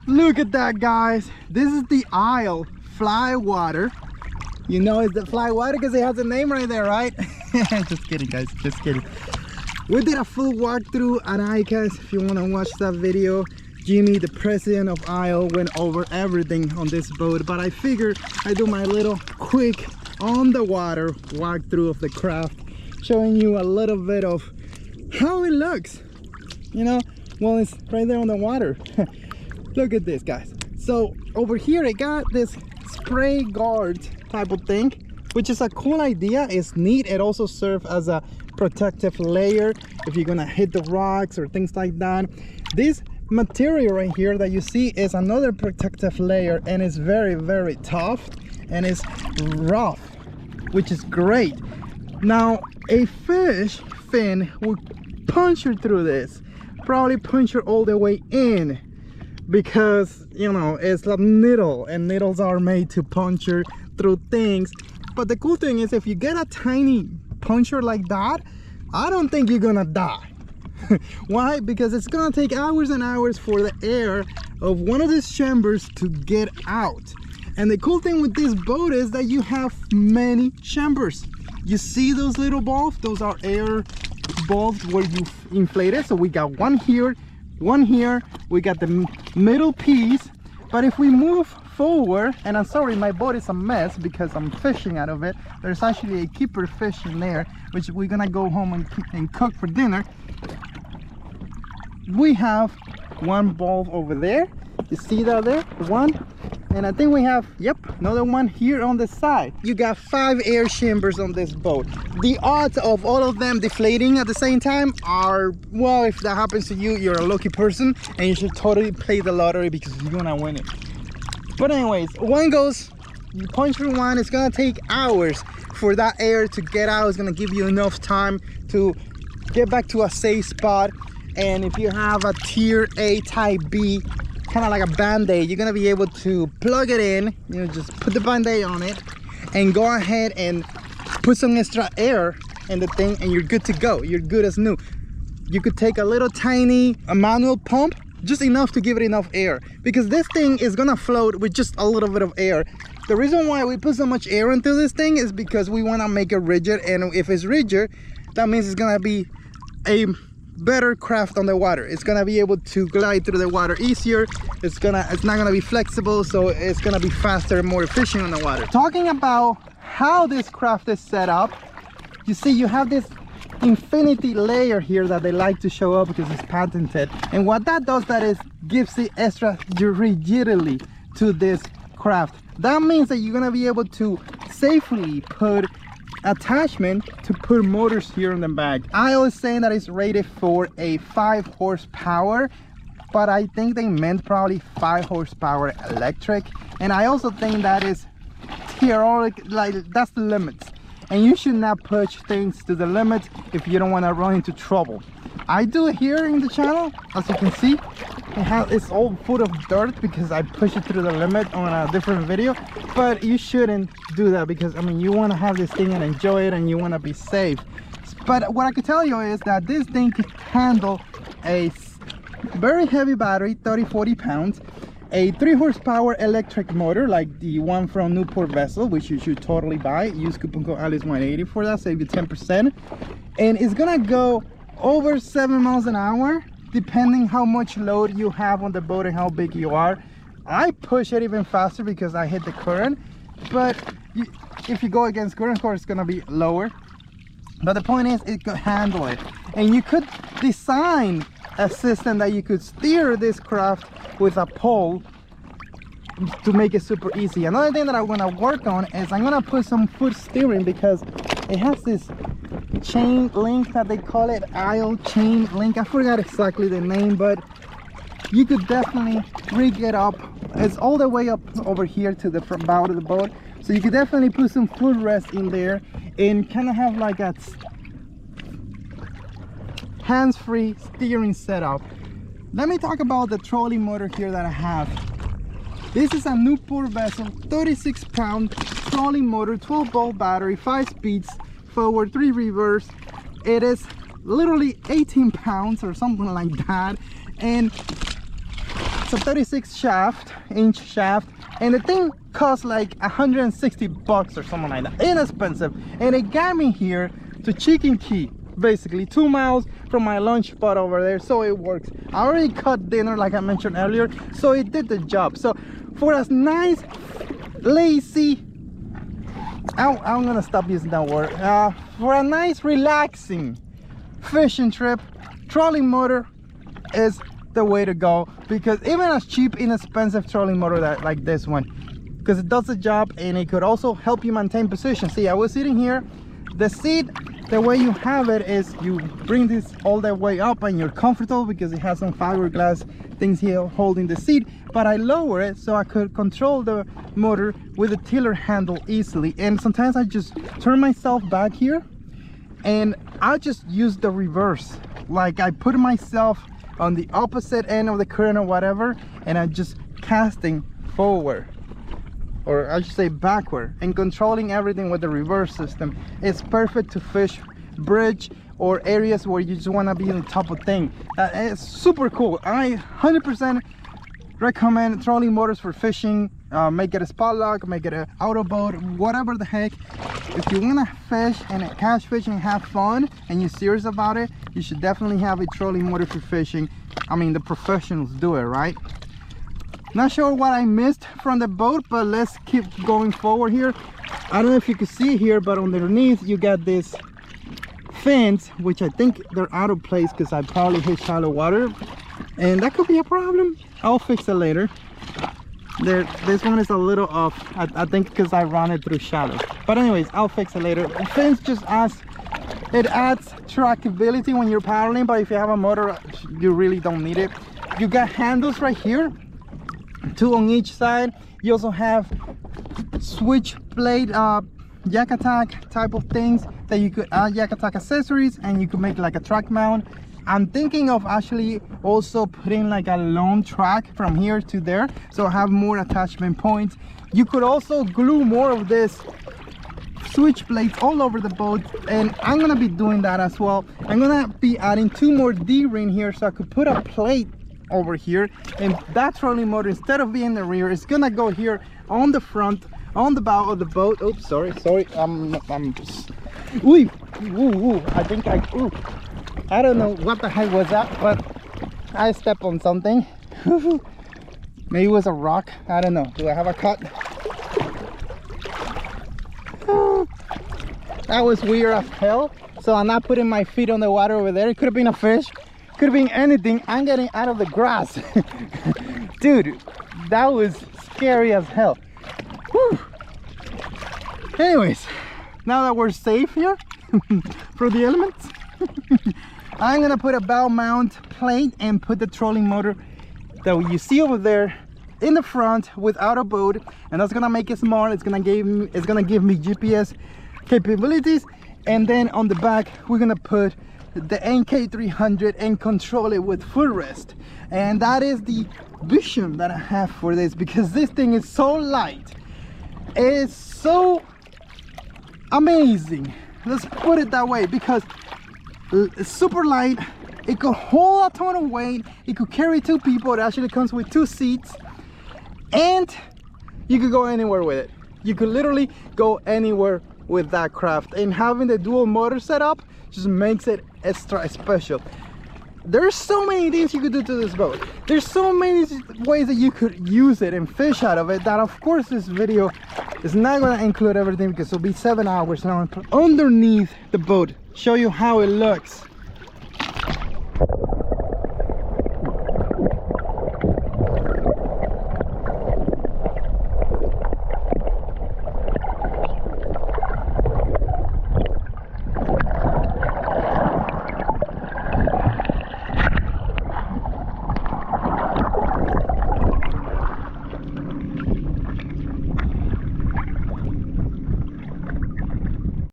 Look at that, guys. This is the aisle Flywater. You know it's the Flywater because it has a name right there, right? Just kidding, guys, just kidding. We did a full walkthrough at ALIEX. If you want to watch that video, Jimmy, the president of aisle, went over everything on this boat, but I figured I do my little quick on the water walkthrough of the craft, showing you a little bit of how it looks, you know, well, it's right there on the water. Look at this, guys. So over here I got this spray guard type of thing, which is a cool idea. It's neat. It also serves as a protective layer if you're gonna hit the rocks or things like that. This material right here that you see is another protective layer, and it's very, very tough and it's rough, which is great. Now a fish fin will puncture through this, probably puncture all the way in, because you know it's a needle and needles are made to puncture through things. But the cool thing is, if you get a tiny puncture like that, I don't think you're gonna die. Why? Because it's gonna take hours and hours for the air of one of these chambers to get out. And the cool thing with this boat is that you have many chambers. You see those little balls? Those are air balls where you inflate it. So we got one here, one here, we got the middle piece. But if we move forward, and I'm sorry, my boat is a mess because I'm fishing out of it. There's actually a keeper fish in there, which we're gonna go home and cook for dinner. We have one bulb over there. You see that there? One. And I think we have, yep, another one here on the side. You got 5 air chambers on this boat. The odds of all of them deflating at the same time are, well, if that happens to you, you're a lucky person and you should totally play the lottery because you're gonna win it. But anyways, one goes, you punch through one, it's gonna take hours for that air to get out. It's gonna give you enough time to get back to a safe spot. And if you have a tier A type B, kind of like a band-aid, you're gonna be able to plug it in, you know, just put the band-aid on it and go ahead and put some extra air in the thing and you're good to go. You're good as new. You could take a little tiny manual pump, just enough to give it enough air, because this thing is gonna float with just a little bit of air. The reason why we put so much air into this thing is because we want to make it rigid, and if it's rigid, that means it's gonna be a better craft on the water. It's gonna be able to glide through the water easier. It's not gonna be flexible, so it's gonna be faster and more efficient on the water. Talking about how this craft is set up, you see you have this infinity layer here that they like to show up because it's patented, and what that does, that is gives the extra rigidity to this craft. That means that you're gonna be able to safely put attachment to put motors here in the back. I always say that it's rated for a 5 horsepower, but I think they meant probably 5 horsepower electric, and I also think that is theoretic, like that's the limits, and you should not push things to the limit if you don't want to run into trouble. I do it here in the channel, as you can see. It's all full of dirt because I push it through the limit on a different video, but you shouldn't do that because I mean you want to have this thing and enjoy it and you want to be safe. But what I can tell you is that this thing can handle a very heavy battery, 30-40 pounds, a 3 horsepower electric motor like the one from Newport Vessel, which you should totally buy. Use coupon code ALIEX180 for that, save you 10%, and it's gonna go over 7 miles an hour depending how much load you have on the boat and how big you are. I push it even faster because I hit the current, but if you go against current, of course it's gonna be lower. But the point is, it could handle it, and you could design a system that you could steer this craft with a pole to make it super easy. Another thing that I'm gonna work on is I'm gonna put some foot steering, because it has this chain link that they call it, aisle chain link. I forgot exactly the name, but you could definitely rig it up. It's all the way up over here to the front bow of the boat, so you could definitely put some footrest in there and kind of have like a hands-free steering setup. Let me talk about the trolley motor here that I have. This is a Newport Vessel 36-pound trolley motor, 12-volt battery, 5 speeds, forward, 3 reverse. It is literally 18 pounds or something like that, and a 36-inch shaft, and the thing cost like 160 bucks or something like that. Inexpensive, and it got me here to Chicken Key, basically 2 miles from my lunch spot over there, so it works. I already cut dinner like I mentioned earlier, so it did the job. So for a nice, lazy, I'm gonna stop using that word, for a nice, relaxing fishing trip, trolling motor is the way to go, because even a cheap, inexpensive trolling motor like this one, because it does the job, and it could also help you maintain position. See, I was sitting here, the seat, the way you have it is you bring this all the way up and you're comfortable because it has some fiberglass things here holding the seat, but I lower it so I could control the motor with the tiller handle easily. And sometimes I just turn myself back here and I just use the reverse, like I put myself on the opposite end of the current or whatever, and I'm just casting forward, or I should say backward, and controlling everything with the reverse system. It's perfect to fish bridge or areas where you just want to be on top of thing. It's super cool. I 100% recommend trolling motors for fishing. Make it a spot lock, make it an auto boat, whatever the heck. If you want to fish and catch fish and have fun and you're serious about it, you should definitely have a trolling motor for fishing. I mean, the professionals do it, right? Not sure what I missed from the boat, but let's keep going forward here. I don't know if you can see here, but underneath you got this fence, which I think they're out of place because I probably hit shallow water, and that could be a problem. I'll fix it later. This one is a little off, I think, because I ran it through shallow. But anyways, I'll fix it later. The fence just adds trackability when you're paddling, but if you have a motor, you really don't need it. You got handles right here, 2 on each side. You also have switch blade YakAttack type of things that you could add YakAttack accessories, and you could make like a track mount. I'm thinking of actually also putting like a long track from here to there, so I have more attachment points. You could also glue more of this switch blades all over the boat, and I'm gonna be doing that as well. I'm gonna be adding 2 more D-ring here, so I could put a plate over here, and that trolling motor, instead of being in the rear, is gonna go here on the front, on the bow of the boat. Oops, sorry, I'm just, ooh, I think I don't know what the heck was that, but I stepped on something. Maybe it was a rock, I don't know. Do I have a cut? That was weird as hell. So I'm not putting my feet on the water over there. It could have been a fish, could have been anything. I'm getting out of the grass. Dude, that was scary as hell. Whew. Anyways, now that we're safe here for the elements, I'm gonna put a bow mount plate and put the trolling motor that you see over there in the front without a boat, and that's gonna make it smart. It's gonna give me GPS capabilities, and then on the back we're gonna put the NK300 and control it with footrest. And that is the vision that I have for this, because this thing is so light, it's so amazing, let's put it that way, because it's super light. It could hold a ton of weight. It could carry 2 people. It actually comes with 2 seats, and you could go anywhere with it. You could literally go anywhere with that craft, and having the dual motor setup just makes it extra special. There's so many things you could do to this boat. There's so many ways that you could use it and fish out of it, that of course this video is not going to include everything, because it'll be 7 hours. Now I'm underneath the boat, show you how it looks.